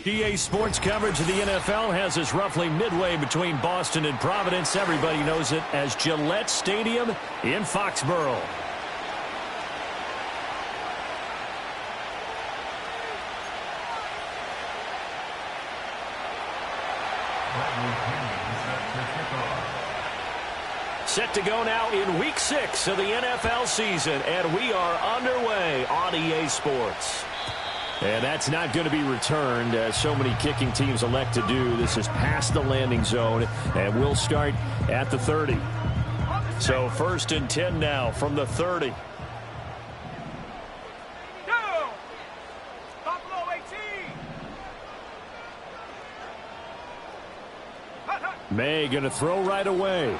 EA Sports coverage of the NFL has us roughly midway between Boston and Providence. Everybody knows it as Gillette Stadium in Foxborough. Set to go now in Week 6 of the NFL season, and we are underway on EA Sports. And that's not going to be returned, as so many kicking teams elect to do. This is past the landing zone, and we'll start at the 30. So 1st and 10 now from the 30. May going to throw right away.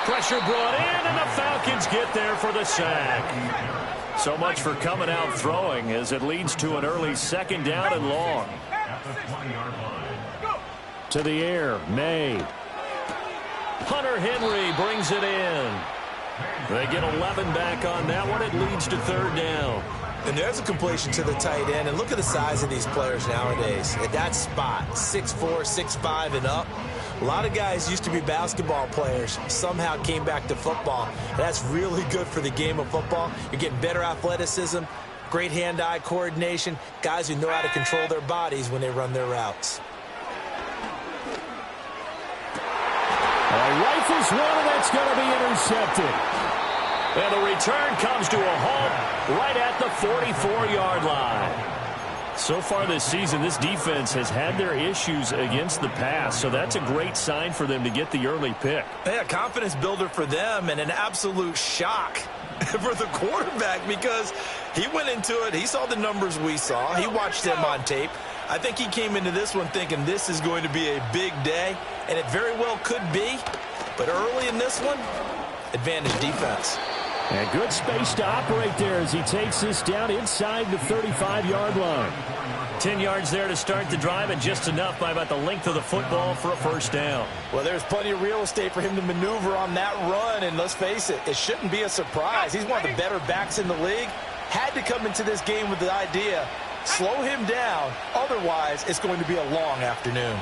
Pressure brought in, and the Falcons get there for the sack. So much for coming out throwing, as it leads to an early 2nd down and long. To the air, May. Hunter Henry brings it in. They get 11 back on that one. It leads to 3rd down. And there's a completion to the tight end. And look at the size of these players nowadays. At that spot, 6'4", 6'5", and up. A lot of guys used to be basketball players, somehow came back to football. That's really good for the game of football. You're getting better athleticism, great hand-eye coordination, guys who know how to control their bodies when they run their routes. Rifles one, and that's going to be intercepted. And the return comes to a halt right at the 44-yard line. So far this season, this defense has had their issues against the pass, so that's a great sign for them to get the early pick. Yeah, confidence builder for them, and an absolute shock for the quarterback, because he went into it, he saw the numbers we saw, he watched them on tape. I think he came into this one thinking this is going to be a big day, and it very well could be, but early in this one, advantage defense. And good space to operate there as he takes this down inside the 35-yard line. 10 yards there to start the drive, and just enough by about the length of the football for a 1st down. Well, there's plenty of real estate for him to maneuver on that run, and let's face it, it shouldn't be a surprise. He's one of the better backs in the league. Had to come into this game with the idea, slow him down, otherwise it's going to be a long afternoon.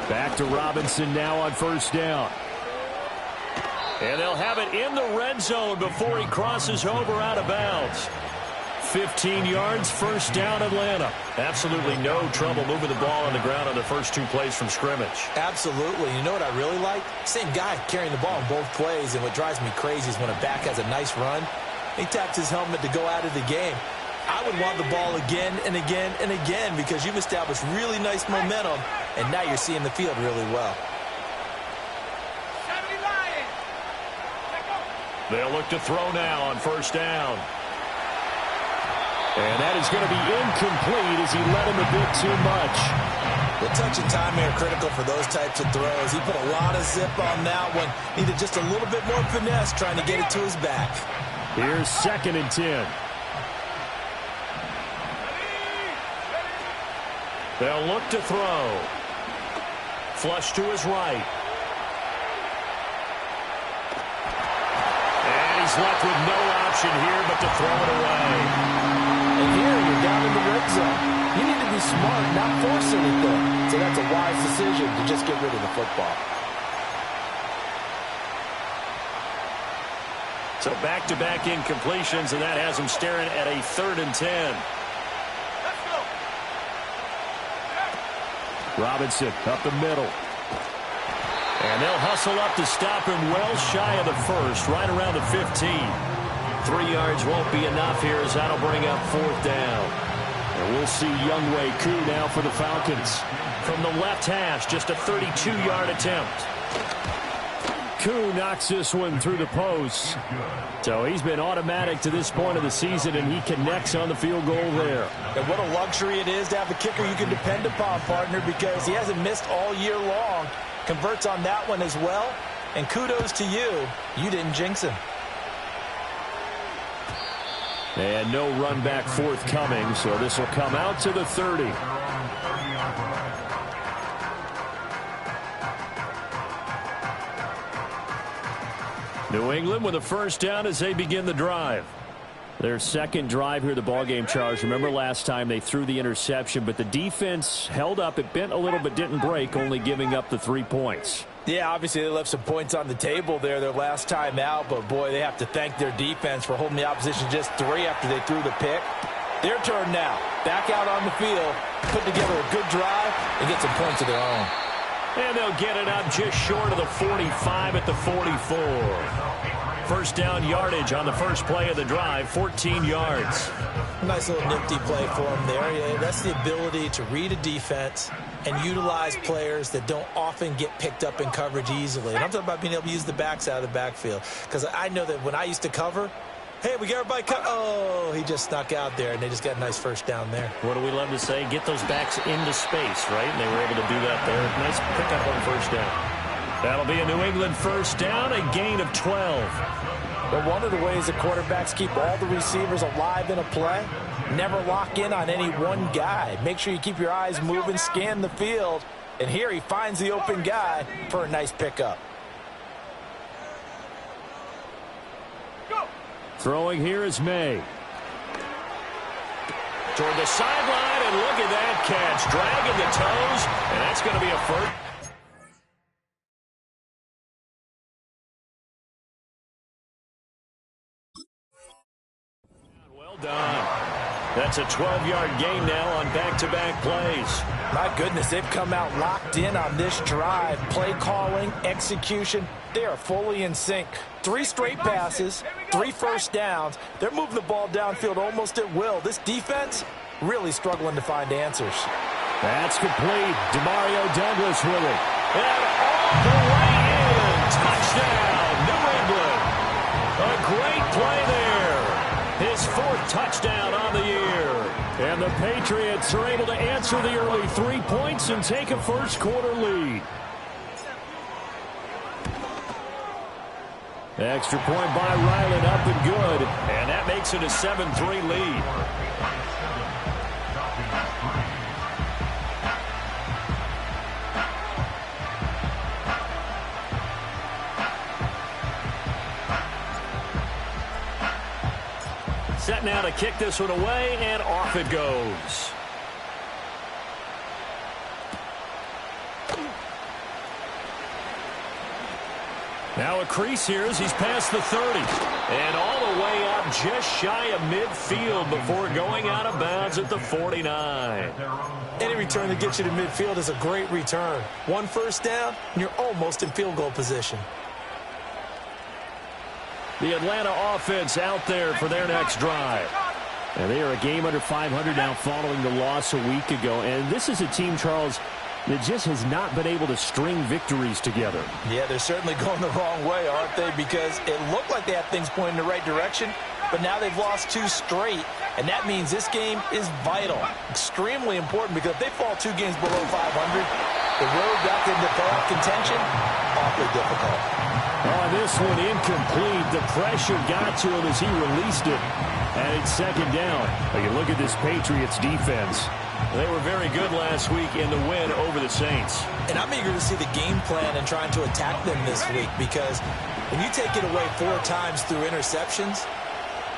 Back to Robinson now on 1st down. And they'll have it in the red zone before he crosses over out of bounds. 15 yards, 1st down, Atlanta. Absolutely no trouble moving the ball on the ground on the first 2 plays from scrimmage. Absolutely. You know what I really like? Same guy carrying the ball in both plays, and what drives me crazy is when a back has a nice run, he taps his helmet to go out of the game. I would want the ball again and again and again, because you've established really nice momentum, and now you're seeing the field really well. They'll look to throw now on 1st down. And that is going to be incomplete as he let him a bit too much. The touch and time are critical for those types of throws. He put a lot of zip on that one. Needed just a little bit more finesse trying to get it to his back. Here's 2nd and 10. They'll look to throw. Flush to his right. And he's left with no option here but to throw it away. And here you're down in the red zone. You need to be smart, not force anything. So that's a wise decision to just get rid of the football. So back-to-back incompletions, and that has him staring at a 3rd and 10. Robinson up the middle. And they'll hustle up to stop him well shy of the 1st, right around the 15. 3 yards won't be enough here, as that'll bring up 4th down. And we'll see Younghoe Koo now for the Falcons. From the left hash, just a 32-yard attempt. Koo knocks this one through the post. So he's been automatic to this point of the season, and he connects on the field goal there. And what a luxury it is to have a kicker you can depend upon, partner, because he hasn't missed all year long. Converts on that one as well. And kudos to you. You didn't jinx him. And no run back forthcoming, so this will come out to the 30. New England with a first down as they begin the drive. Their second drive here, the ballgame, Charles. Remember last time they threw the interception, but the defense held up. It bent a little but didn't break, only giving up the 3 points. Yeah, obviously they left some points on the table there their last time out, but boy, they have to thank their defense for holding the opposition just 3 after they threw the pick. Their turn now. Back out on the field, put together a good drive, and get some points of their own. And they'll get it up just short of the 45 at the 44. First down yardage on the first play of the drive, 14 yards. Nice little nifty play for him there. Yeah, that's the ability to read a defense and utilize players that don't often get picked up in coverage easily. And I'm talking about being able to use the backs out of the backfield. Because I know that when I used to cover, hey, we got everybody cut. Oh, he just snuck out there, and they just got a nice first down there. What do we love to say? Get those backs into space, right? And they were able to do that there. Nice pickup on first down. That'll be a New England first down, a gain of 12. But one of the ways the quarterbacks keep all the receivers alive in a play, never lock in on any one guy. Make sure you keep your eyes moving, scan the field. And here he finds the open guy for a nice pickup. Throwing here is May. Toward the sideline, and look at that catch. Dragging the toes, and that's going to be a first. Well done. That's a 12-yard gain now on back-to-back plays. My goodness, they've come out locked in on this drive. Play calling, execution, they are fully in sync. 3 straight passes, 3 first downs. They're moving the ball downfield almost at will. This defense really struggling to find answers. That's complete. Demario Douglas with it. And all the way in. Touchdown, New England. A great play there. His 4th touchdown on the year. And the Patriots are able to answer the early 3 points and take a first-quarter lead. Extra point by Ryland, up and good. And that makes it a 7-3 lead. Set now to kick this one away, and off it goes. Now a crease here as he's past the 30. And all the way up just shy of midfield before going out of bounds at the 49. Any return that gets you to midfield is a great return. 1 first down, and you're almost in field goal position. The Atlanta offense out there for their next drive. And they are a game under 500 now following the loss a week ago. And this is a team, Charles, that just has not been able to string victories together. Yeah, they're certainly going the wrong way, aren't they? Because it looked like they had things pointing in the right direction, but now they've lost 2 straight. And that means this game is vital, extremely important, because if they fall 2 games below 500, the road back into playoff contention, awfully difficult. Oh, this one incomplete. The pressure got to him as he released it. And it's second down. But you look at this Patriots defense. They were very good last week in the win over the Saints. And I'm eager to see the game plan and trying to attack them this week, because when you take it away 4 times through interceptions,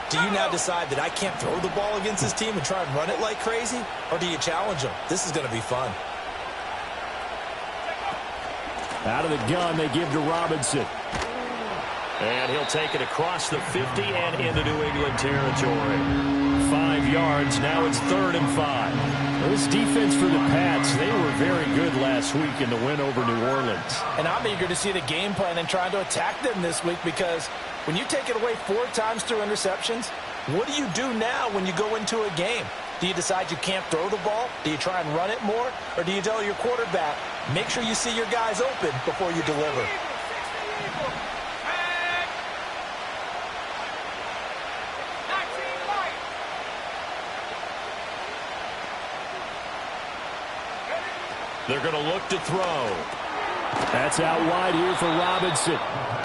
do you now decide that I can't throw the ball against this team and try and run it like crazy? Or do you challenge them? This is going to be fun. Out of the gun, they give to Robinson. And he'll take it across the 50 and into New England territory. 5 yards. Now it's 3rd and 5. This defense for the Pats, they were very good last week in the win over New Orleans. And I'm eager to see the game plan and trying to attack them this week, because when you take it away 4 times through interceptions, what do you do now when you go into a game? Do you decide you can't throw the ball? Do you try and run it more? Or do you tell your quarterback, make sure you see your guys open before you deliver? They're going to look to throw. That's out wide here for Robinson.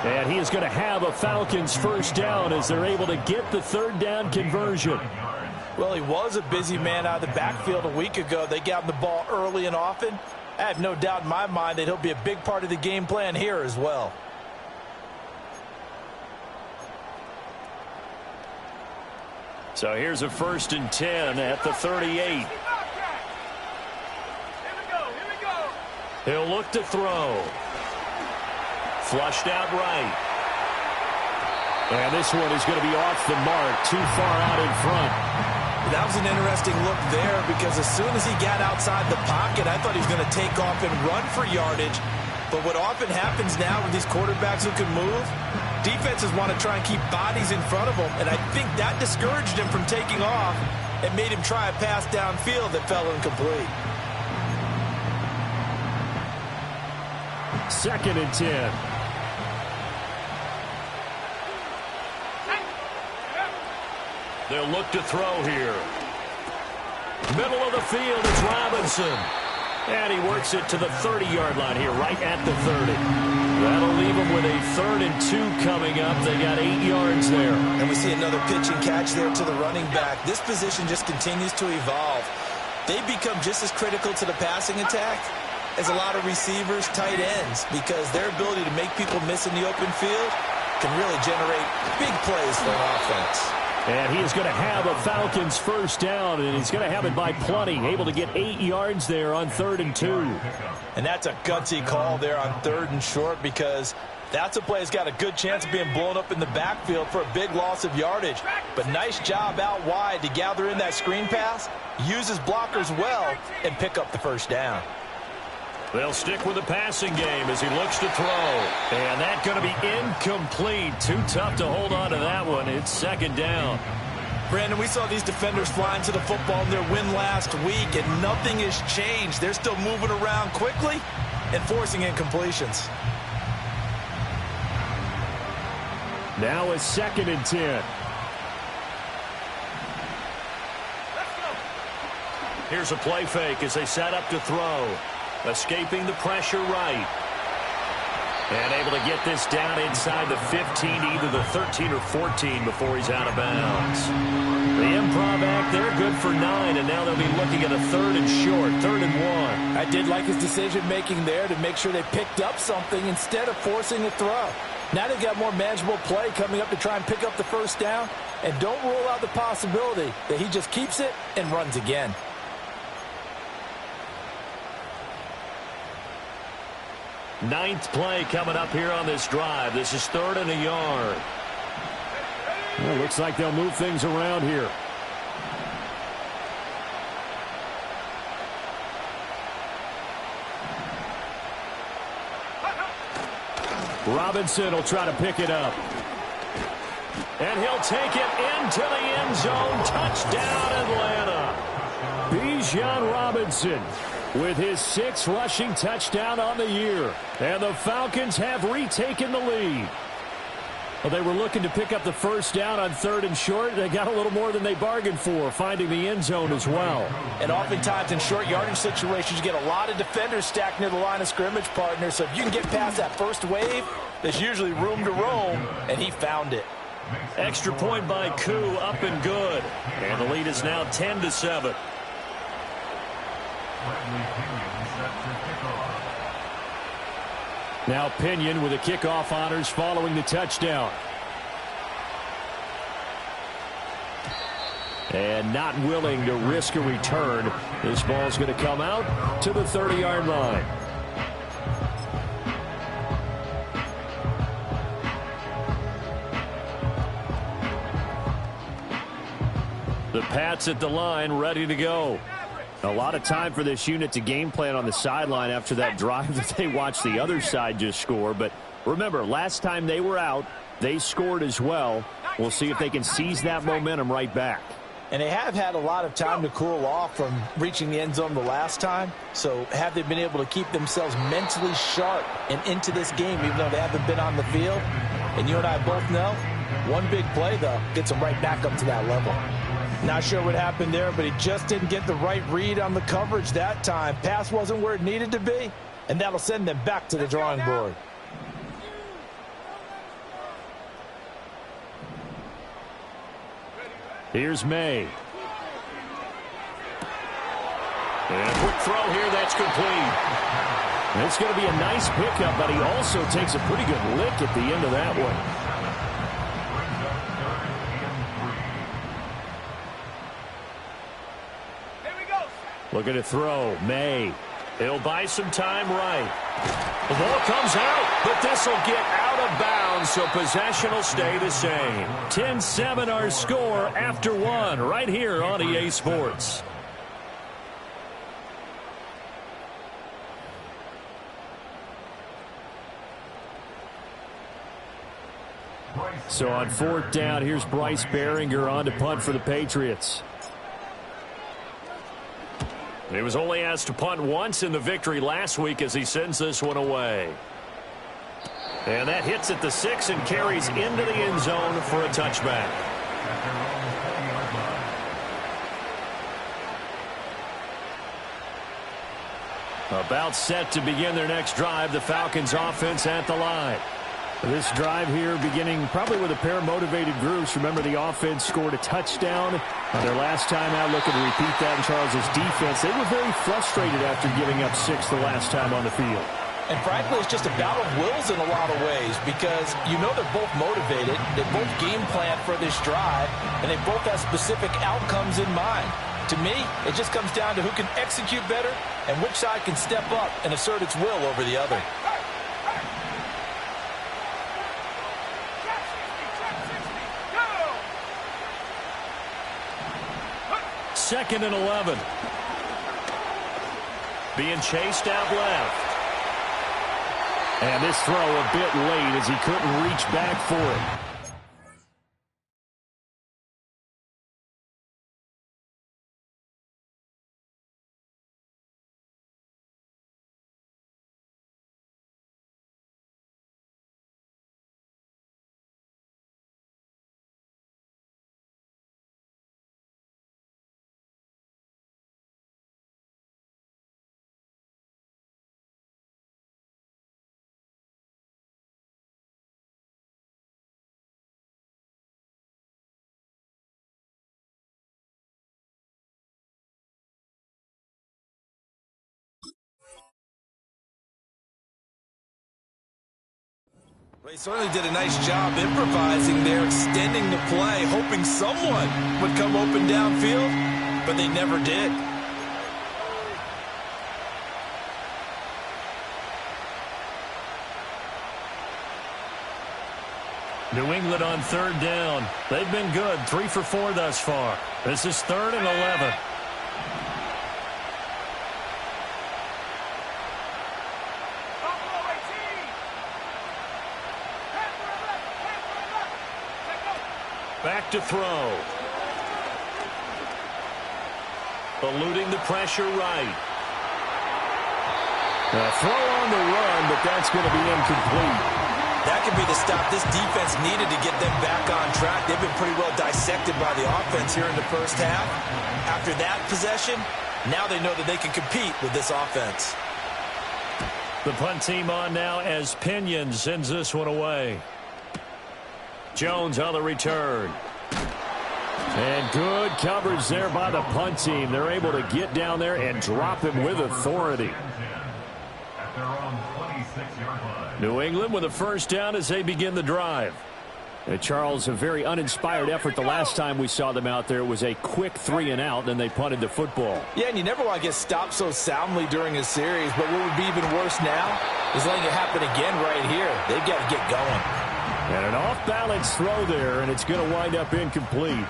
And he is going to have a Falcons first down as they're able to get the third down conversion. Well, he was a busy man out of the backfield a week ago. They got him the ball early and often. I have no doubt in my mind that he'll be a big part of the game plan here as well. So here's a 1st and 10 at the 38. He'll look to throw. Flushed out right. And this one is going to be off the mark, too far out in front. That was an interesting look there because as soon as he got outside the pocket, I thought he was going to take off and run for yardage. But what often happens now with these quarterbacks who can move, defenses want to try and keep bodies in front of them. And I think that discouraged him from taking off and made him try a pass downfield that fell incomplete. 2nd and 10. They'll look to throw here. Middle of the field is Robinson. And he works it to the 30-yard line here, right at the 30. That'll leave them with a 3rd and 2 coming up. They got 8 yards there. And we see another pitch and catch there to the running back. This position just continues to evolve. They become just as critical to the passing attack as a lot of receivers, tight ends, because their ability to make people miss in the open field can really generate big plays for an offense. And he is going to have a Falcons first down, and he's going to have it by plenty, able to get 8 yards there on 3rd and 2. And that's a gutsy call there on 3rd and short because that's a play that's got a good chance of being blown up in the backfield for a big loss of yardage. But nice job out wide to gather in that screen pass, use his blockers well, and pick up the first down. They'll stick with the passing game as he looks to throw. And that's going to be incomplete. Too tough to hold on to that one. It's 2nd down. Brandon, we saw these defenders flying to the football in their win last week, and nothing has changed. They're still moving around quickly and forcing incompletions. Now a 2nd and 10. Here's a play fake as they set up to throw. Escaping the pressure right. And able to get this down inside the 15, either the 13 or 14 before he's out of bounds. The improv act there, good for 9, and now they'll be looking at a 3rd and short, 3rd and 1. I did like his decision-making there to make sure they picked up something instead of forcing a throw. Now they've got more manageable play coming up to try and pick up the first down, and don't rule out the possibility that he just keeps it and runs again. Ninth play coming up here on this drive. This is 3rd and a yard. Well, looks like they'll move things around here. Robinson will try to pick it up. And he'll take it into the end zone. Touchdown, Atlanta. Bijan Robinson with his 6th rushing touchdown on the year. And the Falcons have retaken the lead. Well, they were looking to pick up the first down on 3rd and short. They got a little more than they bargained for, finding the end zone as well. And oftentimes in short yardage situations, you get a lot of defenders stacked near the line of scrimmage, partner. So if you can get past that first wave, there's usually room to roam, and he found it. Extra point by Koo, up and good. And the lead is now 10-7. Now Pinion with the kickoff honors following the touchdown. And not willing to risk a return. This ball's going to come out to the 30-yard line. The Pats at the line, ready to go. A lot of time for this unit to game plan on the sideline after that drive that they watched the other side just score. But remember, last time they were out, they scored as well. We'll see if they can seize that momentum right back. And they have had a lot of time to cool off from reaching the end zone the last time. So have they been able to keep themselves mentally sharp and into this game, even though they haven't been on the field? And you and I both know, one big play, though, gets them right back up to that level. Not sure what happened there, but he just didn't get the right read on the coverage that time. Pass wasn't where it needed to be, and that'll send them back to the drawing board. Here's May. And a quick throw here, that's complete. And it's going to be a nice pickup, but he also takes a pretty good lick at the end of that one. Looking to throw. May. He'll buy some time right. The ball comes out, but this will get out of bounds, so possession will stay the same. 10-7 our score after one right here on EA Sports. So on fourth down, here's Bryce Behringer on to punt for the Patriots. He was only asked to punt once in the victory last week as he sends this one away. And that hits at the 6 and carries into the end zone for a touchback. About set to begin their next drive, the Falcons offense at the line. This drive here beginning probably with a pair of motivated groups. Remember, the offense scored a touchdown on their last time out. Looking to repeat that in Charles's defense. They were very frustrated after giving up 6 the last time on the field. And frankly, it's just a battle of wills in a lot of ways because you know they're both motivated. They both game plan for this drive, and they both have specific outcomes in mind. To me, it just comes down to who can execute better and which side can step up and assert its will over the other. Second and 11. Being chased out left. And this throw a bit late as he couldn't reach back for it. They certainly did a nice job improvising there, extending the play, hoping someone would come open downfield, but they never did. New England on third down. They've been good, 3 for 4 thus far. This is 3rd and 11. Back to throw. Eluding the pressure right. A throw on the run, but that's going to be incomplete. That could be the stop this defense needed to get them back on track. They've been pretty well dissected by the offense here in the first half. After that possession, now they know that they can compete with this offense. The punt team on now as Pinion sends this one away. Jones on the return. And good coverage there by the punt team. They're able to get down there and drop him with authority. New England with a first down as they begin the drive. And Charles, a very uninspired effort the last time we saw them out there. It was a quick 3 and out, then they punted the football. Yeah, and you never want to get stopped so soundly during a series, but what would be even worse now is letting it happen again right here. They've got to get going. And an off-balance throw there, and it's going to wind up incomplete.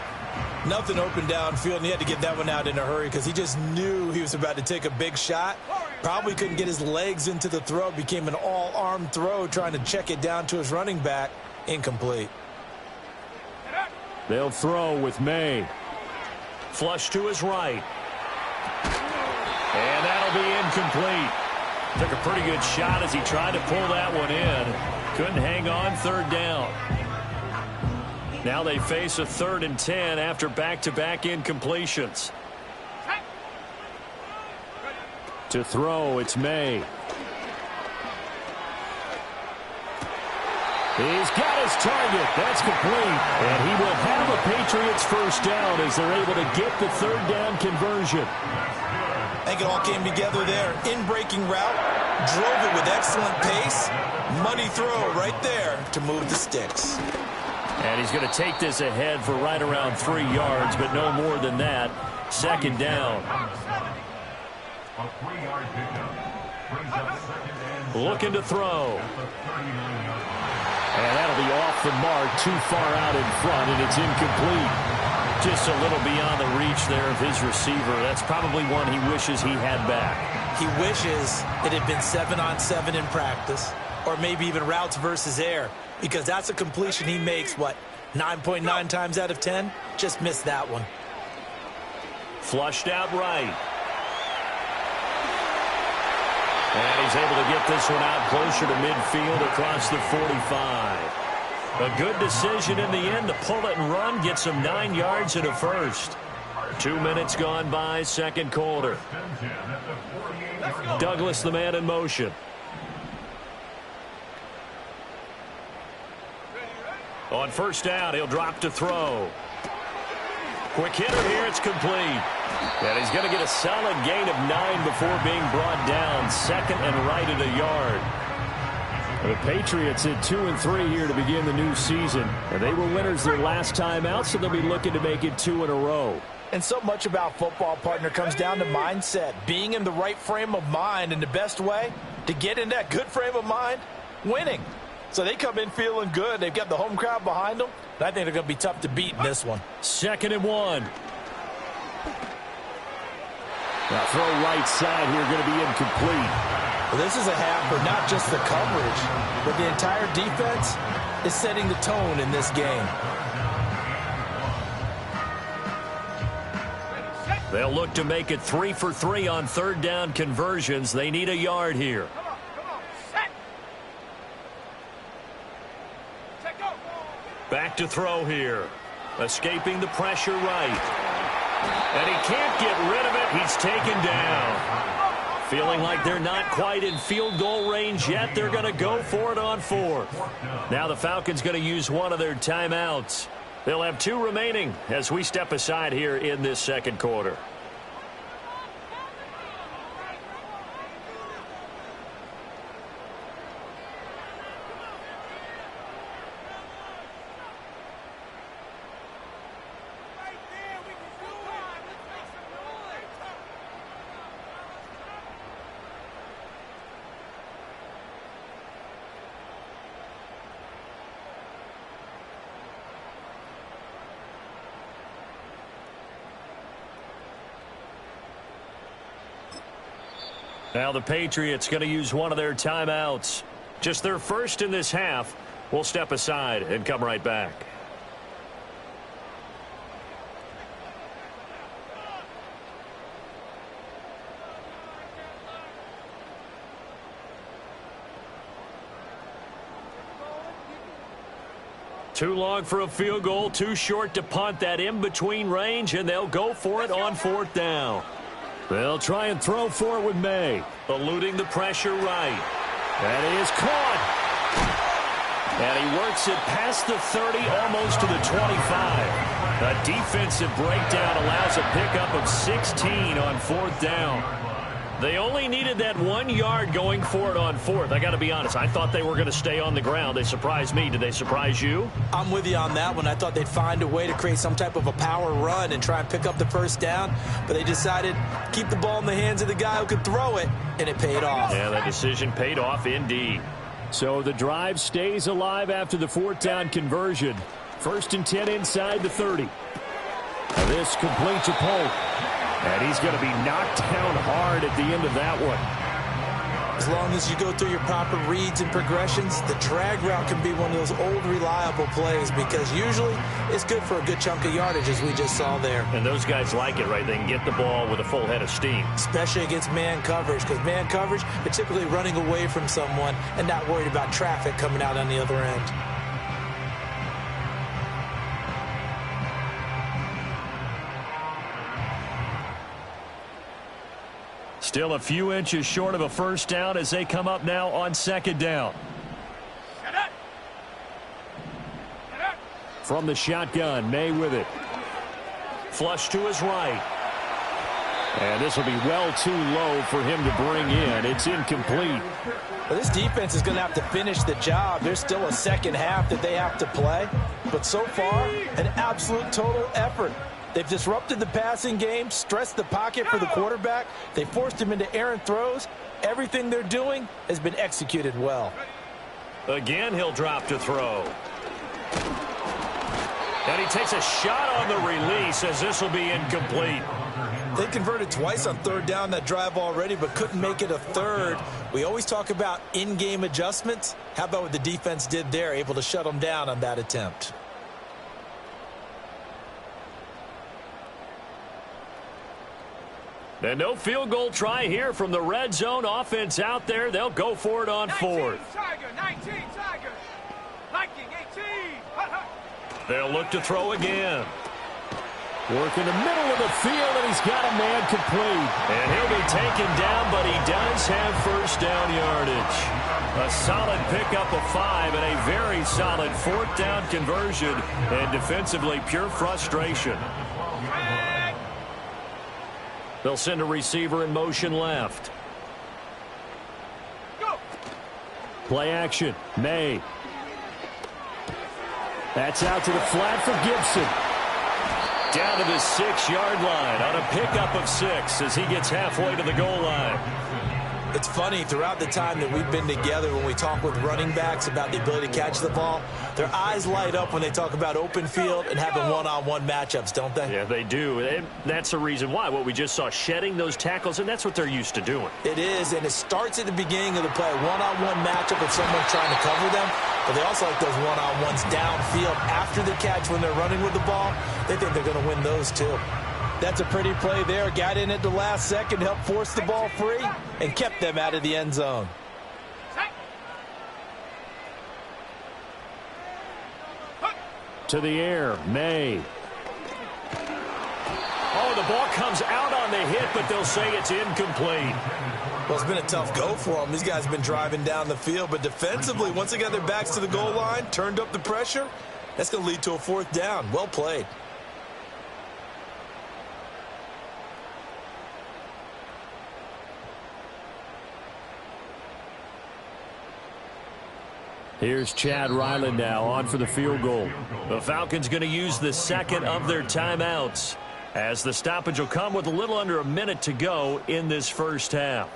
Nothing open downfield, and he had to get that one out in a hurry because he just knew he was about to take a big shot. Probably couldn't get his legs into the throw. Became an all-arm throw, trying to check it down to his running back. Incomplete. They'll throw with May. Flush to his right. And that'll be incomplete. Took a pretty good shot as he tried to pull that one in. Couldn't hang on third down. Now they face a 3rd and 10 after back-to-back incompletions. To throw, it's May. He's got his target. That's complete. And he will have a Patriots first down as they're able to get the 3rd down conversion. I think it all came together there. In-breaking route, drove it with excellent pace. Money throw right there to move the sticks. And he's going to take this ahead for right around 3 yards, but no more than that. 2nd down. Looking to throw. And that'll be off the mark, too far out in front, and it's incomplete. Just a little beyond the reach there of his receiver. That's probably one he wishes he had back. He wishes it had been 7-on-7 in practice, or maybe even routes versus air, because that's a completion he makes, 9.9 times out of 10? Just missed that one. Flushed out right. And he's able to get this one out closer to midfield across the 45. A good decision in the end to pull it and run, gets him 9 yards and a first. 2 minutes gone by, 2nd quarter. Douglas, the man in motion. On 1st down, he'll drop to throw. Quick hitter here, it's complete. And he's going to get a solid gain of 9 before being brought down. 2nd and right at a yard. The Patriots at 2-3 here to begin the new season. And they were winners their last time out, so they'll be looking to make it 2 in a row. And so much about football, partner, comes down to mindset. Being in the right frame of mind, and the best way to get in that good frame of mind, winning. So they come in feeling good. They've got the home crowd behind them. And I think they're going to be tough to beat in this one. 2nd and 1. Now throw right side here, going to be incomplete. Well, this is a half for not just the coverage, but the entire defense is setting the tone in this game. They'll look to make it 3 for 3 on 3rd down conversions. They need a yard here. Back to throw here. Escaping the pressure right. And he can't get rid of it. He's taken down. Feeling like they're not quite in field goal range yet. They're going to go for it on 4th. Now the Falcons going to use one of their timeouts. They'll have 2 remaining as we step aside here in this 2nd quarter. Now the Patriots going to use one of their timeouts. Just their first in this half. We'll step aside and come right back. Too long for a field goal, too short to punt. That in-between range, and they'll go for it on 4th down. They'll try and throw for it with May. Eluding the pressure right. That is caught. And he works it past the 30, almost to the 25. A defensive breakdown allows a pickup of 16 on 4th down. They only needed that 1 yard going for it on 4th. I got to be honest, I thought they were going to stay on the ground. They surprised me. Did they surprise you? I'm with you on that one. I thought they'd find a way to create some type of a power run and try and pick up the 1st down, but they decided to keep the ball in the hands of the guy who could throw it, and it paid off. Yeah, that decision paid off indeed. So the drive stays alive after the 4th down conversion. 1st and 10 inside the 30. Now this complete to Polk. And he's going to be knocked down hard at the end of that one. As long as you go through your proper reads and progressions, the drag route can be one of those old reliable plays because usually it's good for a good chunk of yardage, as we just saw there. And those guys like it, right? They can get the ball with a full head of steam. Especially against man coverage, because man coverage, they're typically running away from someone and not worried about traffic coming out on the other end. Still a few inches short of a first down as they come up now on second down. From the shotgun, May with it. Flush to his right. And this will be well too low for him to bring in. It's incomplete. Well, this defense is going to have to finish the job. There's still a second half that they have to play. But so far, an absolute total effort. They've disrupted the passing game, stressed the pocket for the quarterback. They forced him into errant throws. Everything they're doing has been executed well. Again, he'll drop to throw. And he takes a shot on the release as this will be incomplete. They converted twice on third down that drive already, but couldn't make it a third. We always talk about in-game adjustments. How about what the defense did there, able to shut them down on that attempt? And no field goal try here from the red zone offense out there. They'll go for it on fourth. 19 Tiger. Viking 18. They'll look to throw again. Work in the middle of the field, and he's got a man complete. And he'll be taken down, but he does have first down yardage. A solid pickup of 5 and a very solid fourth down conversion. And defensively, pure frustration. They'll send a receiver in motion left. Go. Play action. May. That's out to the flat for Gibson. Down to the 6-yard line on a pickup of 6 as he gets halfway to the goal line. It's funny, throughout the time that we've been together, when we talk with running backs about the ability to catch the ball, their eyes light up when they talk about open field and having one-on-one matchups, don't they? Yeah, they do. And that's the reason why. What we just saw, shedding those tackles, and that's what they're used to doing. It is, and it starts at the beginning of the play. One-on-one matchup with someone trying to cover them, but they also like those one-on-ones downfield after the catch when they're running with the ball. They think they're going to win those, too. That's a pretty play there. Got in at the last second, helped force the ball free, and kept them out of the end zone. To the air, May. Oh, the ball comes out on the hit, but they'll say it's incomplete. Well, it's been a tough go for them. These guys have been driving down the field, but defensively, once they got their backs to the goal line, turned up the pressure, that's going to lead to a fourth down. Well played. Here's Chad Ryland now on for the field goal. The Falcons going to use the second of their timeouts as the stoppage will come with a little under a minute to go in this first half.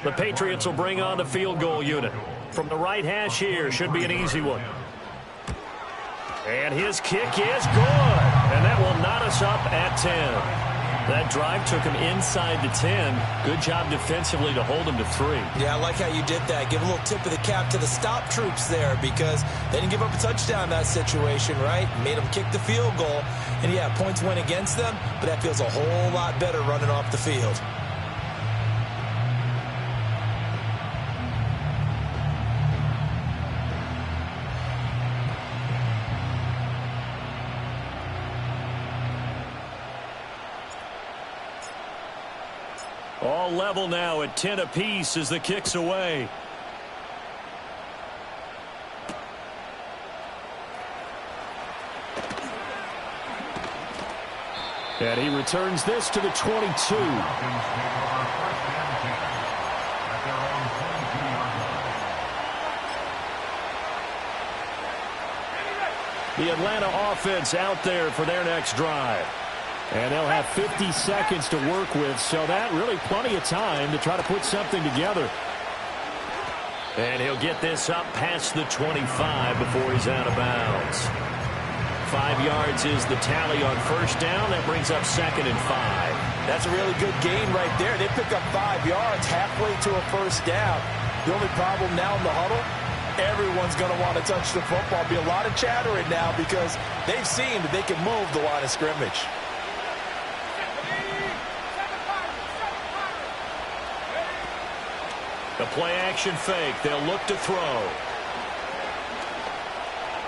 The Patriots will bring on the field goal unit. From the right hash here, should be an easy one. And his kick is good. And that will knot us up at 10. That drive took him inside the 10. Good job defensively to hold him to 3. Yeah, I like how you did that. Give a little tip of the cap to the stop troops there because they didn't give up a touchdown in that situation, right? Made them kick the field goal. And, yeah, points went against them, but that feels a whole lot better running off the field. All level now at 10 apiece as the kick's away. And he returns this to the 22. The Atlanta offense out there for their next drive. And they'll have 50 seconds to work with, so that really plenty of time to try to put something together. And he'll get this up past the 25 before he's out of bounds. 5 yards is the tally on first down. That brings up second and 5. That's a really good gain right there. They pick up 5 yards halfway to a first down. The only problem now in the huddle, everyone's going to want to touch the football. Be a lot of chattering now because they've seen that they can move the line of scrimmage. The play-action fake. They'll look to throw.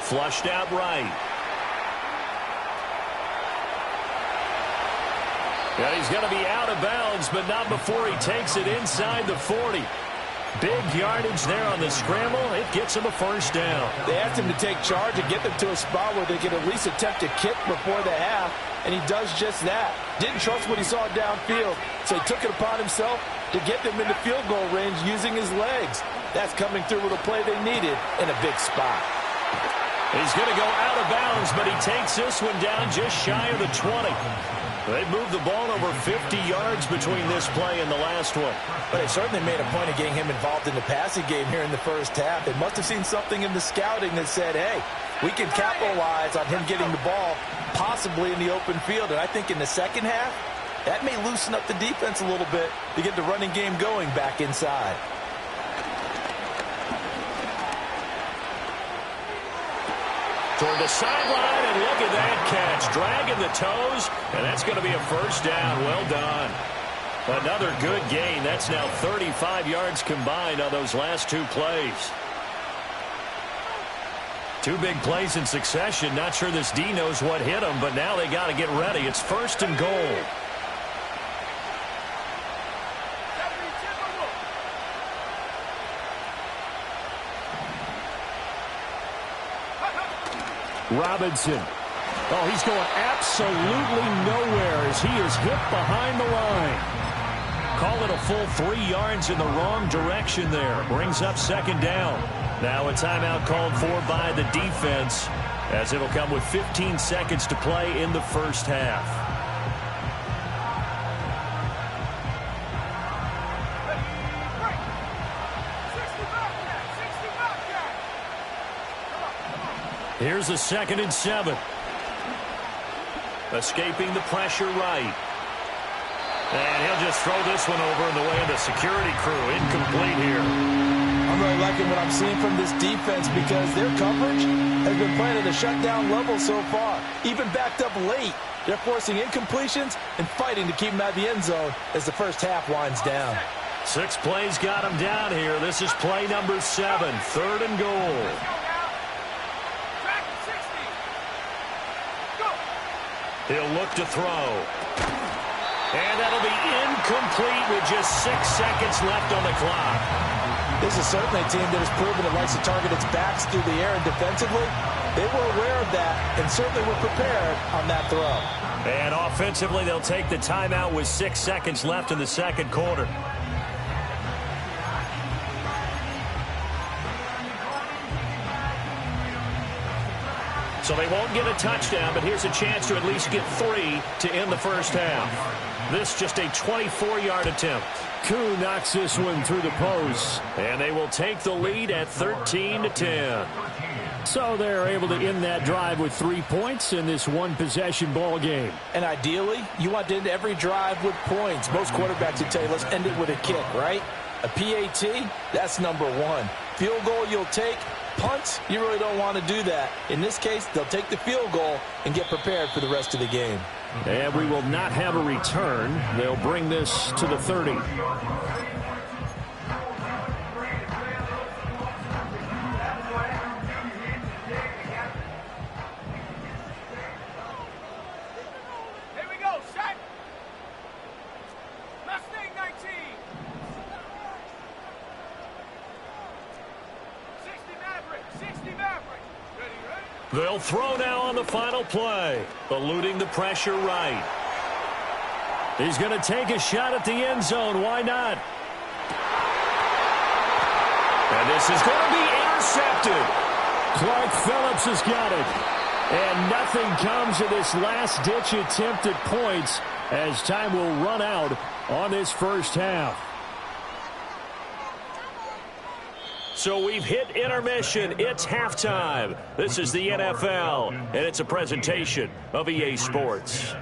Flushed out right. And he's going to be out of bounds, but not before he takes it inside the 40. Big yardage there on the scramble. It gets him a first down. They asked him to take charge and get them to a spot where they could at least attempt a kick before the half, and he does just that. Didn't trust what he saw downfield, so he took it upon himself to get them into field goal range using his legs. That's coming through with a play they needed in a big spot. He's going to go out of bounds, but he takes this one down just shy of the 20. They moved the ball over 50 yards between this play and the last one. But they certainly made a point of getting him involved in the passing game here in the first half. They must have seen something in the scouting that said, hey, we can capitalize on him getting the ball possibly in the open field. And I think in the second half, that may loosen up the defense a little bit to get the running game going back inside. Toward the sideline, and look at that catch. Dragging the toes, and that's going to be a first down. Well done. Another good gain. That's now 35 yards combined on those last two plays. Two big plays in succession. Not sure this D knows what hit him, but now they got to get ready. It's first and goal. Robinson. Oh, he's going absolutely nowhere as he is hit behind the line. Call it a full 3 yards in the wrong direction there. Brings up second down. Now a timeout called for by the defense, as it'll come with 15 seconds to play in the first half. Here's a 2nd and 7. Escaping the pressure right. And he'll just throw this one over in the way of the security crew. Incomplete here. I'm really liking what I'm seeing from this defense because their coverage has been playing at a shutdown level so far. Even backed up late, they're forcing incompletions and fighting to keep them out of the end zone as the first half winds down. 6 plays got him down here. This is play number 7, 3rd and goal. He'll look to throw. And that'll be incomplete with just 6 seconds left on the clock. This is certainly a team that has proven it likes to target its backs through the air and defensively. They were aware of that and certainly were prepared on that throw. And offensively, they'll take the timeout with 6 seconds left in the second quarter. So they won't get a touchdown, but here's a chance to at least get 3 to end the first half. This just a 24-yard attempt. Koo knocks this one through the post, and they will take the lead at 13-10. So they're able to end that drive with 3 points in this one-possession ball game. And ideally, you want to end every drive with points. Most quarterbacks would tell you, let's end it with a kick, right? A PAT, that's number 1. Field goal you'll take. Punts, you really don't want to do that. In this case, they'll take the field goal and get prepared for the rest of the game. And we will not have a return. They'll bring this to the 30. Here we go, set. Mustang 19. 60 Maverick. Ready? They'll throw now on the final play, eluding the pressure right. He's going to take a shot at the end zone. Why not? And this is going to be intercepted. Clark Phillips has got it. And nothing comes of this last-ditch attempt at points as time will run out on this first half. So we've hit intermission. It's halftime. This is the NFL, and it's a presentation of EA Sports.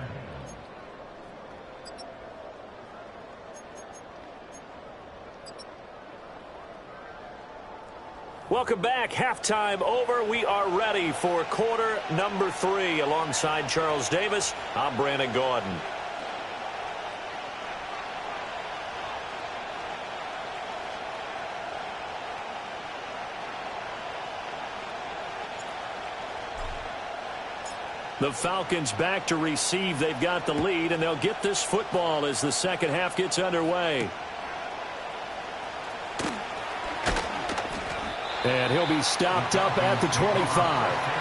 Welcome back. Halftime over. We are ready for quarter number 3. Alongside Charles Davis, I'm Brandon Gaudin. The Falcons back to receive. They've got the lead, and they'll get this football as the second half gets underway. And he'll be stopped up at the 25.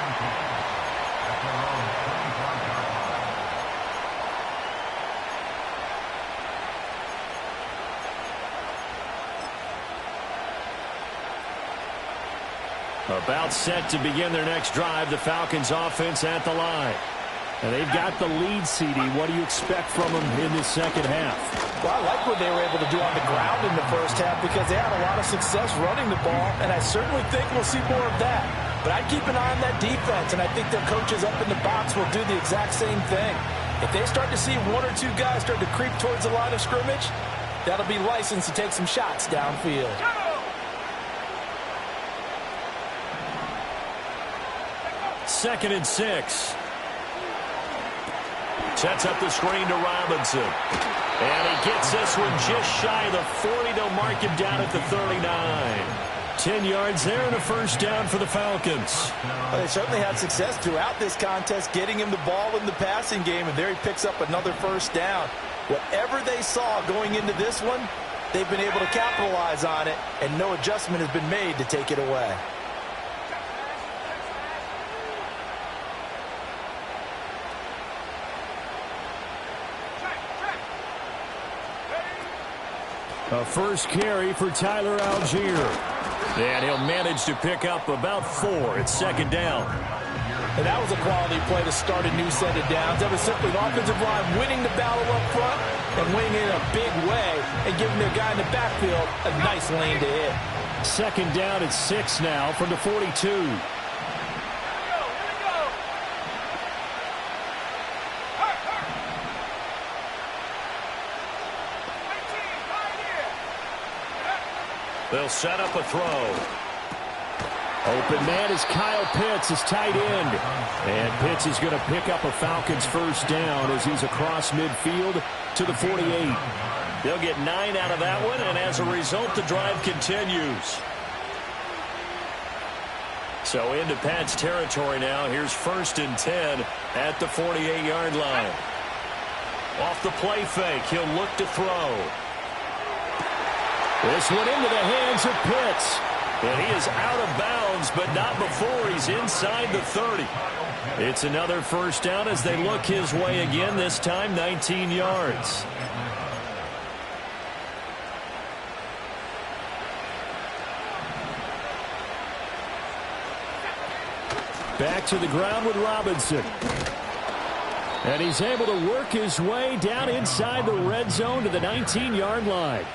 About set to begin their next drive, the Falcons offense at the line. And they've got the lead, CD. What do you expect from them in this second half? Well, I like what they were able to do on the ground in the first half because they had a lot of success running the ball, and I certainly think we'll see more of that. But I'd keep an eye on that defense, and I think their coaches up in the box will do the exact same thing. If they start to see one or two guys start to creep towards the line of scrimmage, that'll be licensed to take some shots downfield. 2nd and 6. Sets up the screen to Robinson. And he gets this one just shy of the 40. They'll mark him down at the 39. 10 yards there and a first down for the Falcons. Well, they certainly had success throughout this contest, getting him the ball in the passing game, and there he picks up another first down. Whatever they saw going into this one, they've been able to capitalize on it, and no adjustment has been made to take it away. A first carry for Tyler Algier. And he'll manage to pick up about 4. It's second down. And that was a quality play to start a new set of downs. That was simply an offensive line winning the battle up front and winning it in a big way and giving their guy in the backfield a nice lane to hit. Second down at 6 now from the 42. They'll set up a throw. Open man is Kyle Pitts, his tight end. And Pitts is going to pick up a Falcons first down as he's across midfield to the 48. They'll get 9 out of that one, and as a result, the drive continues. So into Pat's territory now. Here's 1st and 10 at the 48-yard line. Off the play fake, he'll look to throw. This one into the hands of Pitts. And he is out of bounds, but not before he's inside the 30. It's another first down as they look his way again, this time 19 yards. Back to the ground with Robinson. And he's able to work his way down inside the red zone to the 19-yard line.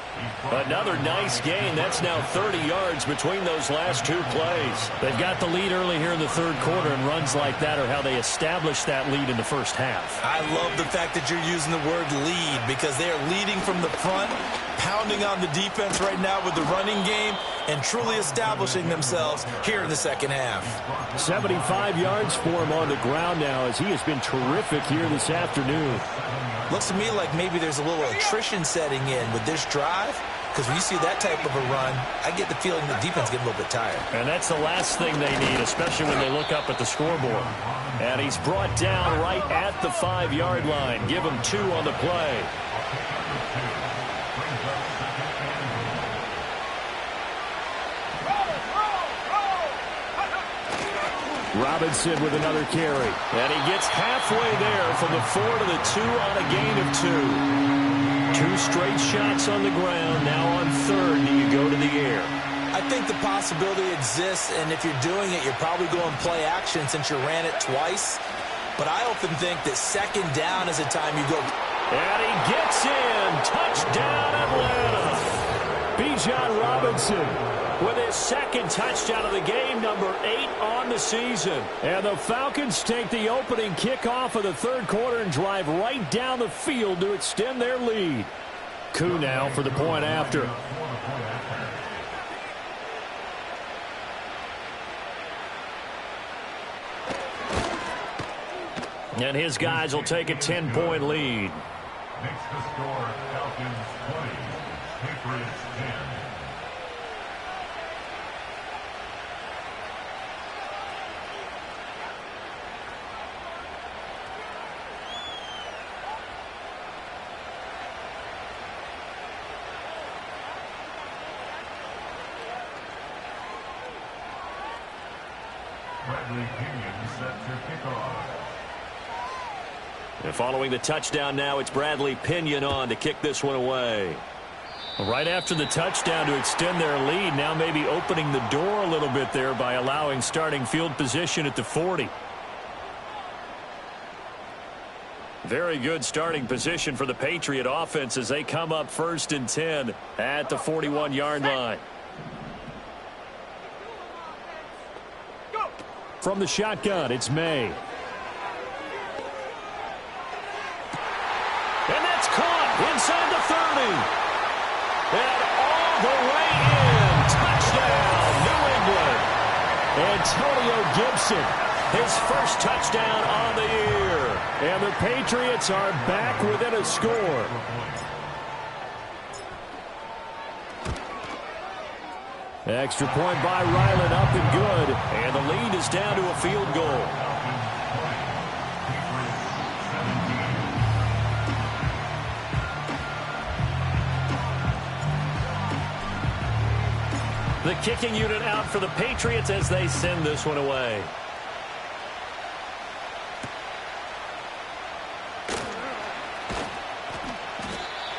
Another nice gain. That's now 30 yards between those last 2 plays. They've got the lead early here in the third quarter, and runs like that are how they established that lead in the first half. I love the fact that you're using the word lead because they are leading from the front, pounding on the defense right now with the running game, and truly establishing themselves here in the second half. 75 yards for him on the ground now as he has been terrific here this afternoon. Looks to me like maybe there's a little attrition setting in with this drive, because when you see that type of a run, I get the feeling the defense getting a little bit tired. And that's the last thing they need, especially when they look up at the scoreboard. And he's brought down right at the 5-yard line. Give him 2 on the play. Robinson with another carry. And he gets halfway there from the 4 to the 2 on a gain of 2. 2 straight shots on the ground. Now on third, do you go to the air? I think the possibility exists, and if you're doing it, you're probably going play action since you ran it twice. But I often think that second down is a time you go. And he gets in. Touchdown, Atlanta. Bijan Robinson with his second touchdown of the game, number 8 on the season. And the Falcons take the opening kickoff of the third quarter and drive right down the field to extend their lead. Koo now for the point after. And his guys will take a 10-point lead. Makes the score Falcons 20, Patriots 10. Bradley Pinion set to kick off. And following the touchdown now, it's Bradley Pinion on to kick this one away. Right after the touchdown to extend their lead, now maybe opening the door a little bit there by allowing starting field position at the 40. Very good starting position for the Patriot offense as they come up 1st and 10 at the 41-yard line. From the shotgun, it's May. And that's caught inside the 30. And all the way in. Touchdown, New England. Antonio Gibson, his first touchdown on the year. And the Patriots are back within a score. Extra point by Ryland, up and good. And the lead is down to a field goal. The kicking unit out for the Patriots as they send this one away.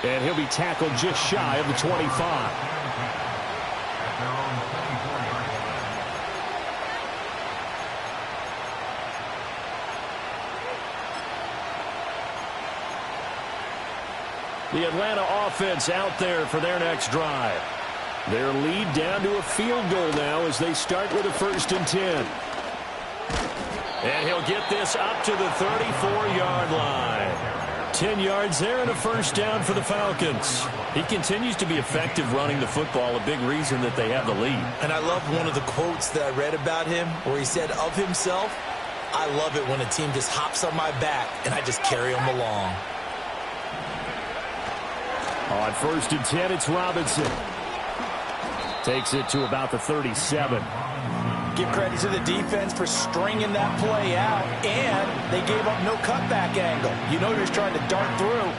And he'll be tackled just shy of the 25. The Atlanta offense out there for their next drive. Their lead down to a field goal now as they start with a 1st and 10. And he'll get this up to the 34-yard line. 10 yards there and a first down for the Falcons. He continues to be effective running the football, a big reason that they have the lead. And I love one of the quotes that I read about him where he said of himself, "I love it when a team just hops on my back and I just carry them along." On 1st and 10, it's Robinson. Takes it to about the 37. Give credit to the defense for stringing that play out, and they gave up no cutback angle. You know, he was trying to dart through.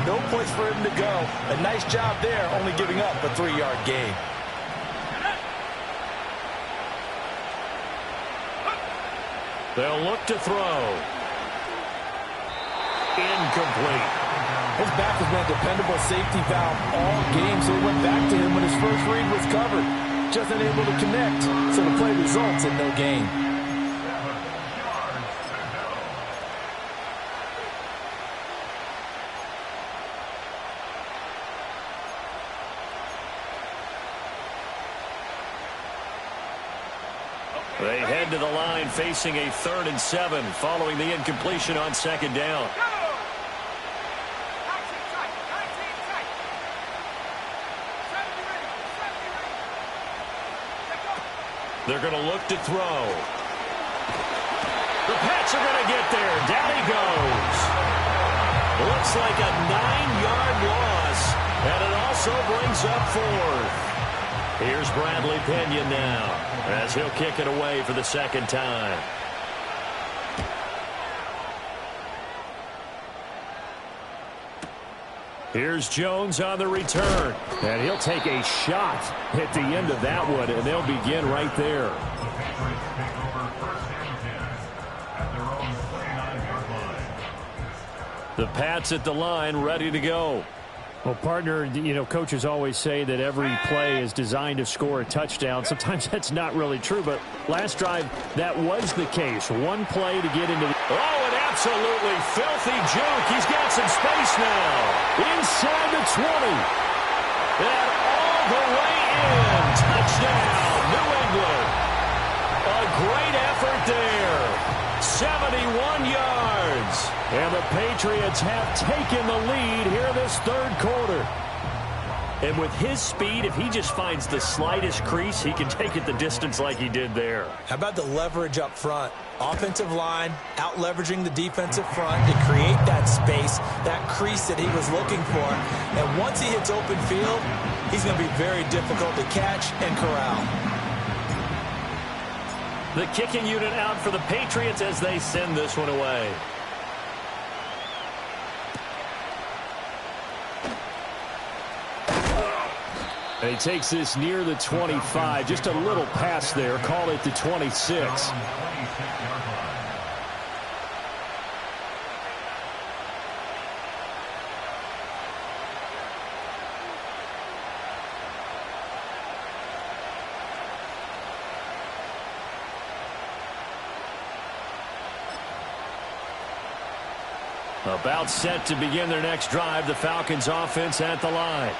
No place for him to go. A nice job there, only giving up a 3-yard gain. They'll look to throw. Incomplete. His back has been a dependable safety valve all game, so he went back to him when his first read was covered. Just unable to connect, so the play results in no gain. They head to the line facing a 3rd and 7 following the incompletion on 2nd down. They're going to look to throw. The Pats are going to get there. Down he goes. Looks like a 9-yard loss, and it also brings up 4th. Here's Bradley Pinion now as he'll kick it away for the 2nd time. Here's Jones on the return. And he'll take a shot at the end of that one, and they'll begin right there. The Patriots take over 1st and 10 at their own 29-yard line. The Pats at the line, ready to go. Well, partner, you know, coaches always say that every play is designed to score a touchdown. Sometimes that's not really true, but last drive, that was the case. One play to get into the... Oh, an absolutely filthy juke. He's got some space now. Inside the 20. And all the way in. Touchdown, New England. A great effort there. 71 yards. And the Patriots have taken the lead here this 3rd quarter. And with his speed, if he just finds the slightest crease, he can take it the distance like he did there. How about the leverage up front? Offensive line, out-leveraging the defensive front to create that space, that crease that he was looking for. And once he hits open field, he's going to be very difficult to catch and corral. The kicking unit out for the Patriots as they send this one away. And he takes this near the 25. Just a little pass there. Call it the 26. 6-yard line. About set to begin their next drive, the Falcons offense at the line.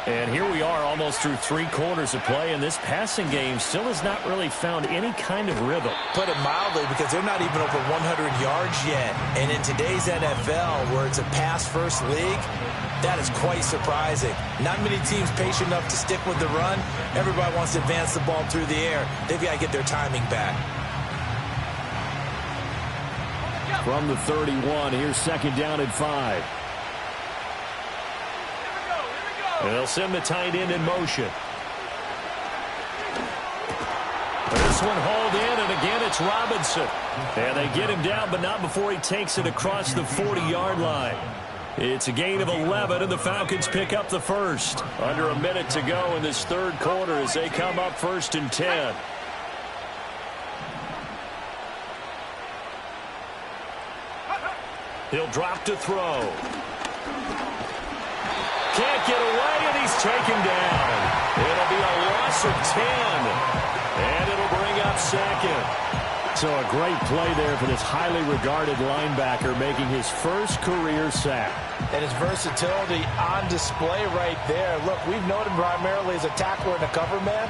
And here we are almost through 3 quarters of play, and this passing game still has not really found any kind of rhythm. Put it mildly, because they're not even over 100 yards yet. And in today's NFL, where it's a pass-first league, that is quite surprising. Not many teams patient enough to stick with the run. Everybody wants to advance the ball through the air. They've got to get their timing back. From the 31, here's 2nd down and 5. And they'll send the tight end in motion. This one hauled in, and again it's Robinson. And they get him down, but not before he takes it across the 40-yard line. It's a gain of 11, and the Falcons pick up the first. Under a minute to go in this 3rd quarter as they come up 1st and 10. He'll drop to throw. Can't get away, and he's taken down. It'll be a loss of 10. And it'll bring up 2nd. So a great play there for this highly regarded linebacker making his first career sack. And his versatility on display right there. Look, we've known him primarily as a tackler and a cover man,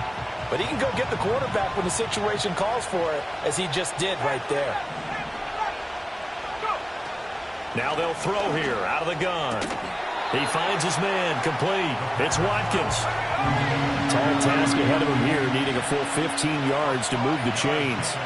but he can go get the quarterback when the situation calls for it, as he just did right there. Now they'll throw here out of the gun. He finds his man, complete. It's Watkins. Tall task ahead of him here, needing a full 15 yards to move the chains.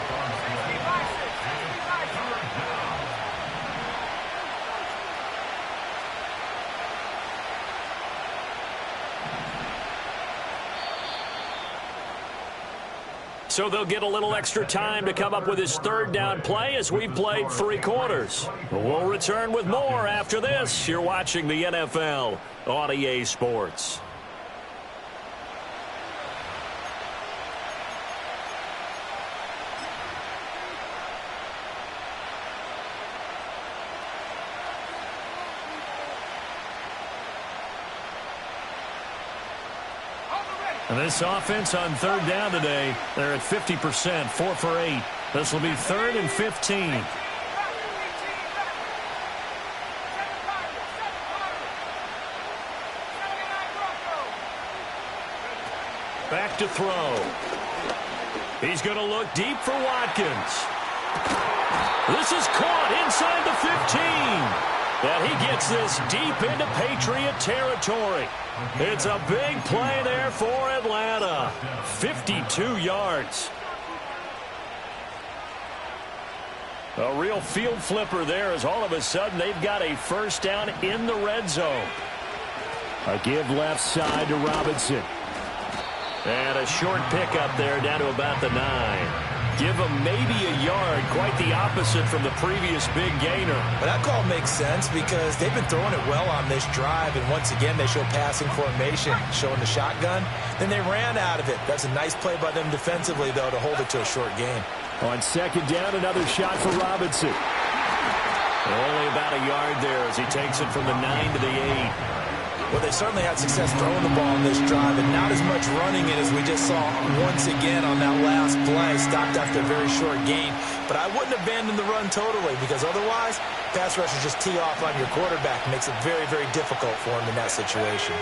So they'll get a little extra time to come up with his 3rd down play as we've played 3 quarters. We'll return with more after this. You're watching the NFL on EA Sports. And this offense on 3rd down today, they're at 50%, 4 for 8. This will be 3rd and 15. Back to throw. He's going to look deep for Watkins. This is caught inside the 15. And he gets this deep into Patriot territory. It's a big play there for Atlanta. 52 yards. A real field flipper there, as all of a sudden they've got a 1st down in the red zone. A give left side to Robinson. And a short pickup there down to about the 9. Give them maybe a yard, quite the opposite from the previous big gainer. But that call makes sense because they've been throwing it well on this drive, and once again they show passing formation, showing the shotgun. Then they ran out of it. That's a nice play by them defensively, though, to hold it to a short gain. On 2nd down, another shot for Robinson. Only about a yard there as he takes it from the 9 to the 8. Well, they certainly had success throwing the ball on this drive, and not as much running it as we just saw once again on that last play. Stopped after a very short gain. But I wouldn't abandon the run totally, because otherwise, pass rushers just tee off on your quarterback. Makes it very, very difficult for him in that situation.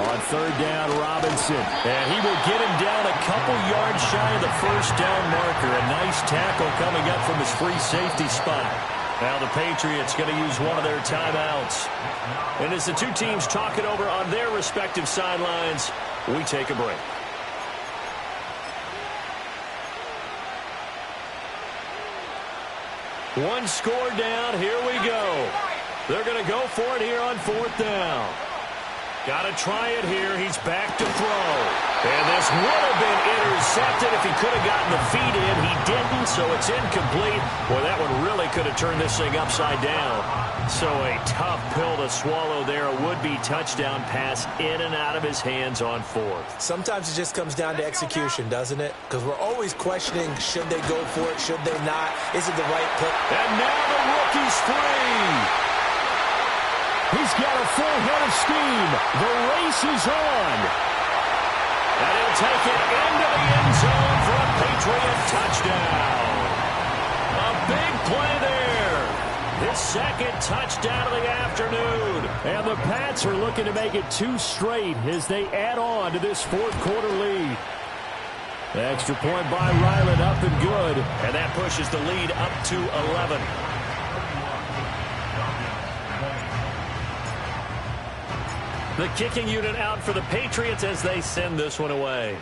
On 3rd down, Robinson. And he will get him down a couple yards shy of the 1st down marker. A nice tackle coming up from his free safety spot. Now the Patriots going to use one of their timeouts. And as the two teams talk it over on their respective sidelines, we take a break. One score down. Here we go. They're going to go for it here on 4th down. Got to try it here. He's back to throw. And this would have been intercepted if he could have gotten the feet in. He didn't, so it's incomplete. Boy, that one really could have turned this thing upside down. So a tough pill to swallow there. A would-be touchdown pass in and out of his hands on fourth. Sometimes it just comes down to execution, doesn't it? Because we're always questioning, should they go for it, should they not? Is it the right pick? And now the rookie's free. He's got a full head of steam. The race is on. And he'll take it into the end zone for a Patriot touchdown. A big play there. His second touchdown of the afternoon. And the Pats are looking to make it 2 straight as they add on to this fourth-quarter lead. The extra point by Ryland up and good. And that pushes the lead up to 11. The kicking unit out for the Patriots as they send this one away.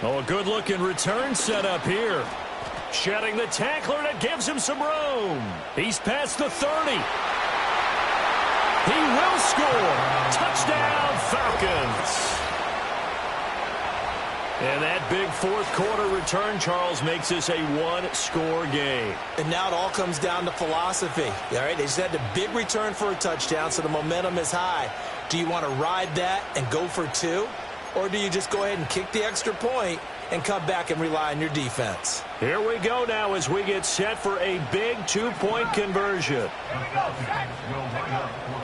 Oh, a good-looking return set up here. Shedding the tackler, and it gives him some room. He's past the 30. He will score. Touchdown, Falcons. And that big fourth-quarter return, Charles, makes this a one-score game. And now it all comes down to philosophy. All right, they just had a big return for a touchdown, so the momentum is high. Do you want to ride that and go for 2? Or do you just go ahead and kick the extra point and come back and rely on your defense? Here we go now as we get set for a big 2-point conversion.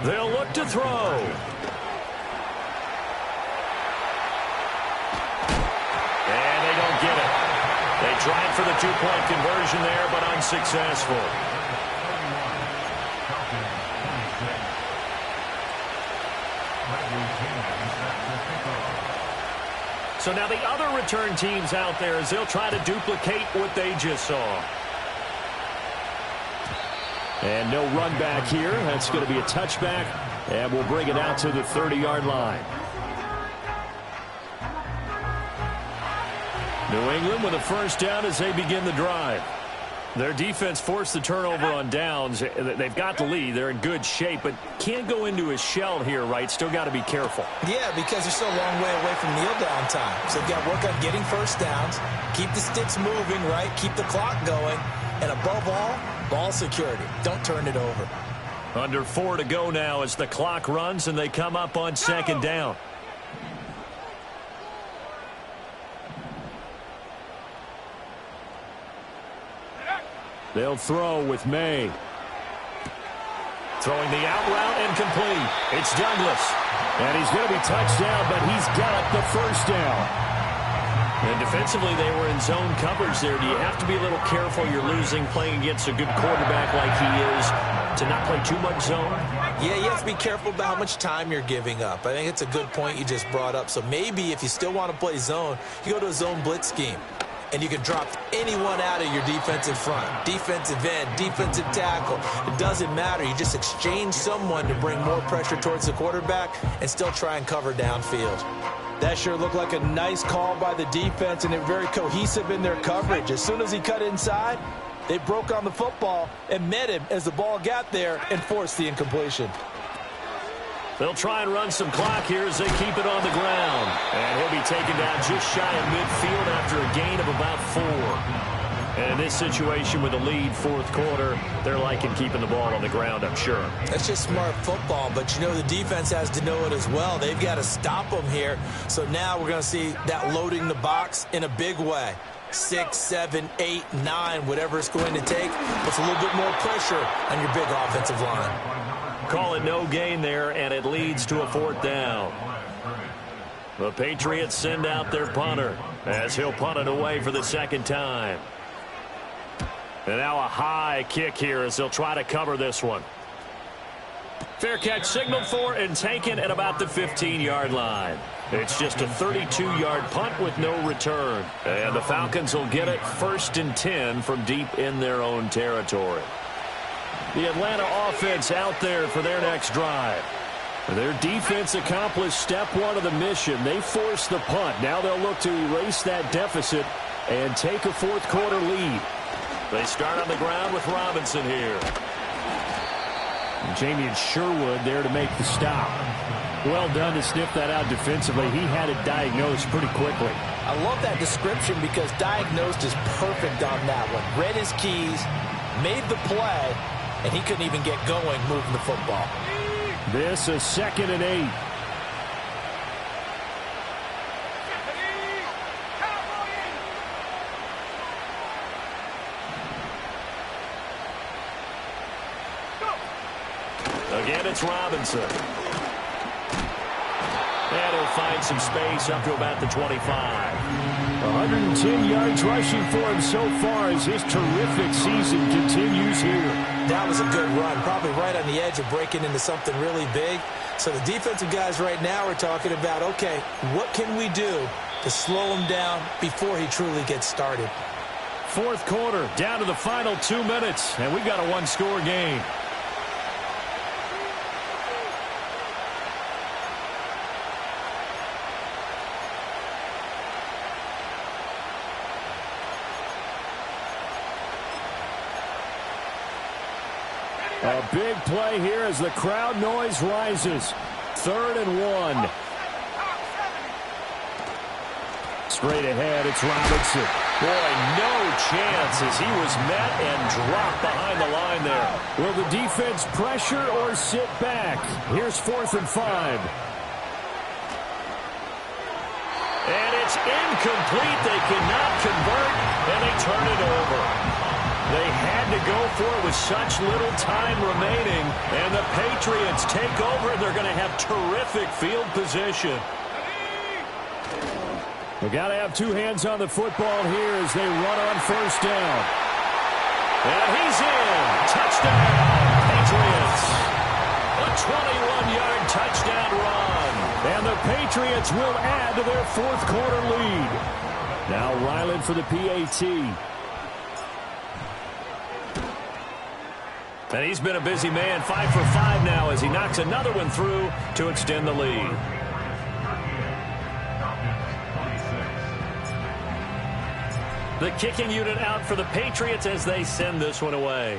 They'll look to throw. Get it. They tried for the 2-point conversion there, but unsuccessful. So now the other return teams out there as they'll try to duplicate what they just saw. And no run back here. That's going to be a touchback, and we'll bring it out to the 30-yard line. New England with a first down as they begin the drive. Their defense forced the turnover on downs. They've got the lead. They're in good shape, but can't go into a shell here, right? Still got to be careful. Yeah, because they're still a long way away from kneel down time. So they've got to work on getting first downs, keep the sticks moving, right? Keep the clock going. And above all, ball security. Don't turn it over. Under 4 to go now as the clock runs and they come up on second down. They'll throw with May. Throwing the out route and complete. It's Douglas. And he's going to be touched down, but he's got the first down. And defensively, they were in zone coverage there. Do you have to be a little careful? You're losing playing against a good quarterback like he is to not play too much zone? Yeah, you have to be careful about how much time you're giving up. I think it's a good point you just brought up. So maybe if you still want to play zone, you go to a zone blitz scheme. And you can drop anyone out of your defensive front. Defensive end, defensive tackle. It doesn't matter. You just exchange someone to bring more pressure towards the quarterback and still try and cover downfield. That sure looked like a nice call by the defense, and they're very cohesive in their coverage. As soon as he cut inside, they broke on the football and met him as the ball got there and forced the incompletion. They'll try and run some clock here as they keep it on the ground. And he'll be taken down just shy of midfield after a gain of about 4. And in this situation with a lead fourth quarter, they're liking keeping the ball on the ground, I'm sure. That's just smart football, but you know the defense has to know it as well. They've got to stop them here. So now we're going to see that loading the box in a big way. 6, 7, 8, 9, whatever it's going to take. Puts a little bit more pressure on your big offensive line. Call it no gain there, and it leads to a fourth down. The Patriots send out their punter as he'll punt it away for the second time. And now a high kick here as they'll try to cover this one. Fair catch signaled for and taken at about the 15-yard line. It's just a 32-yard punt with no return. And the Falcons will get it 1st and 10 from deep in their own territory. The Atlanta offense out there for their next drive. Their defense accomplished step 1 of the mission. They forced the punt. Now they'll look to erase that deficit and take a fourth quarter lead. They start on the ground with Robinson here. And Jamie Sherwood there to make the stop. Well done to sniff that out defensively. He had it diagnosed pretty quickly. I love that description because diagnosed is perfect on that one. Read his keys, made the play, and he couldn't even get going moving the football. This is 2nd and 8. Again, it's Robinson. And he'll find some space up to about the 25. 110 yards rushing for him so far as his terrific season continues here. That was a good run, probably right on the edge of breaking into something really big. So the defensive guys right now are talking about, okay, what can we do to slow him down before he truly gets started? 4th quarter, down to the final 2 minutes, and we've got a one-score game. A big play here as the crowd noise rises. 3rd and 1. Straight ahead, it's Robinson. Boy, no chance as he was met and dropped behind the line there. Will the defense pressure or sit back? Here's 4th and 5. And it's incomplete. They cannot convert, and they turn it over. They had to go for it with such little time remaining, and the Patriots take over, and they're going to have terrific field position. They got to have 2 hands on the football here as they run on 1st down. And he's in. Touchdown, Patriots. A 21-yard touchdown run. And the Patriots will add to their 4th quarter lead. Now Ryland for the PAT. And he's been a busy man, 5 for 5 now as he knocks another one through to extend the lead. The kicking unit out for the Patriots as they send this one away.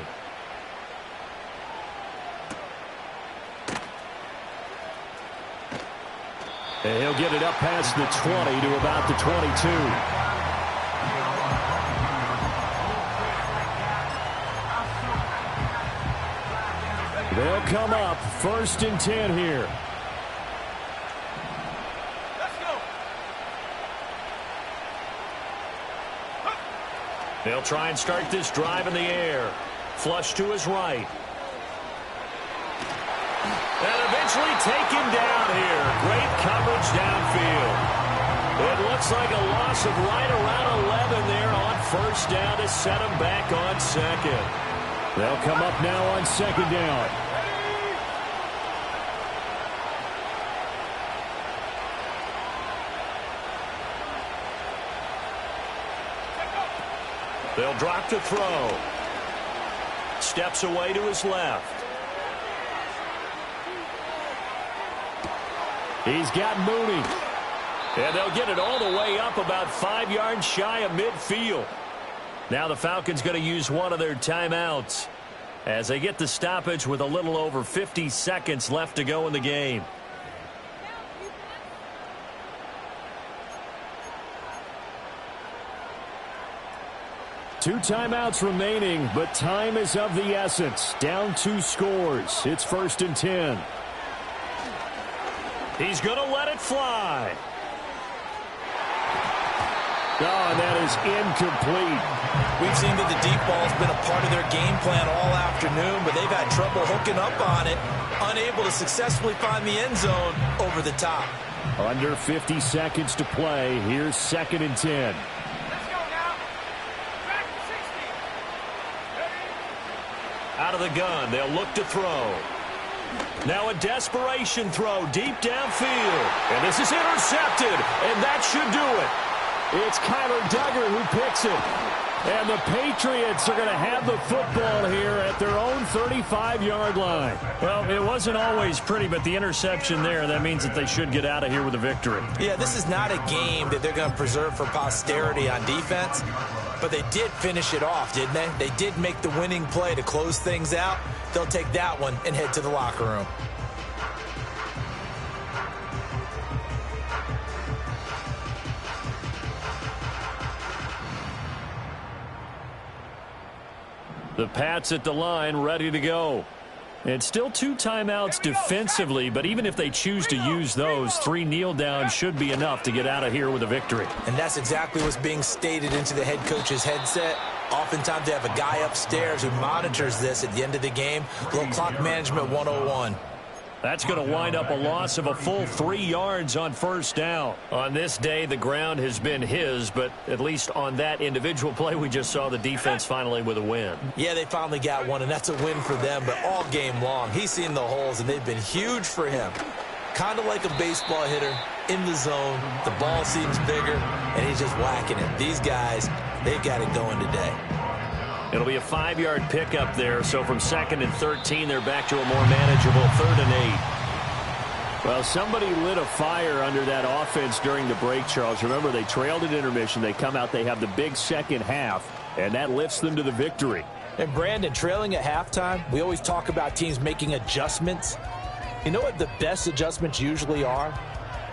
And he'll get it up past the 20 to about the 22. They'll come up 1st and 10 here. Let's go. They'll try and start this drive in the air. Flush to his right. And eventually take him down here. Great coverage downfield. It looks like a loss of right around 11 there on 1st down to set him back on 2nd. They'll come up now on 2nd down. They'll drop to throw. Steps away to his left. He's got Mooney. And they'll get it all the way up about 5 yards shy of midfield. Now the Falcons going to use one of their timeouts as they get the stoppage with a little over 50 seconds left to go in the game. Two timeouts remaining, but time is of the essence. Down 2 scores. It's 1st and 10. He's going to let it fly. Oh, and that is incomplete. We've seen that the deep ball has been a part of their game plan all afternoon, but they've had trouble hooking up on it, unable to successfully find the end zone over the top. Under 50 seconds to play. Here's 2nd and 10. Let's go now. Back to 60. Ready? Out of the gun, they'll look to throw. Now a desperation throw deep downfield. And this is intercepted, and that should do it. It's Kyler Duggar who picks it. And the Patriots are going to have the football here at their own 35-yard line. Well, it wasn't always pretty, but the interception there, that means that they should get out of here with a victory. Yeah, this is not a game that they're going to preserve for posterity on defense. But they did finish it off, didn't they? They did make the winning play to close things out. They'll take that one and head to the locker room. The Pats at the line, ready to go. And still 2 timeouts defensively, but even if they choose to use those, 3 kneel downs should be enough to get out of here with a victory. And that's exactly what's being stated into the head coach's headset. Oftentimes they have a guy upstairs who monitors this at the end of the game. A little clock management 101. That's going to wind up a loss of a full 3 yards on first down. On this day, the ground has been his, but at least on that individual play, we just saw the defense finally with a win. Yeah, they finally got one, and that's a win for them, but all game long, he's seen the holes, and they've been huge for him. Kind of like a baseball hitter in the zone. The ball seems bigger, and he's just whacking it. These guys, they've got it going today. It'll be a 5-yard pickup there, so from 2nd and 13, they're back to a more manageable 3rd and 8. Well, somebody lit a fire under that offense during the break, Charles. Remember, they trailed at intermission. They come out, they have the big second half, and that lifts them to the victory. And Brandon, trailing at halftime, we always talk about teams making adjustments. You know what the best adjustments usually are?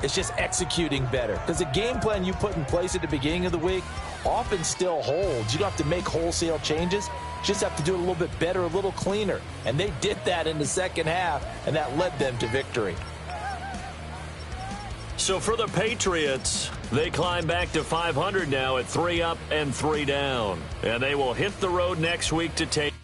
It's just executing better. Because the game plan you put in place at the beginning of the week often still holds. You don't have to make wholesale changes. You just have to do it a little bit better, a little cleaner. And they did that in the second half, and that led them to victory. So for the Patriots, they climb back to 500 now at 3 up and 3 down. And they will hit the road next week to take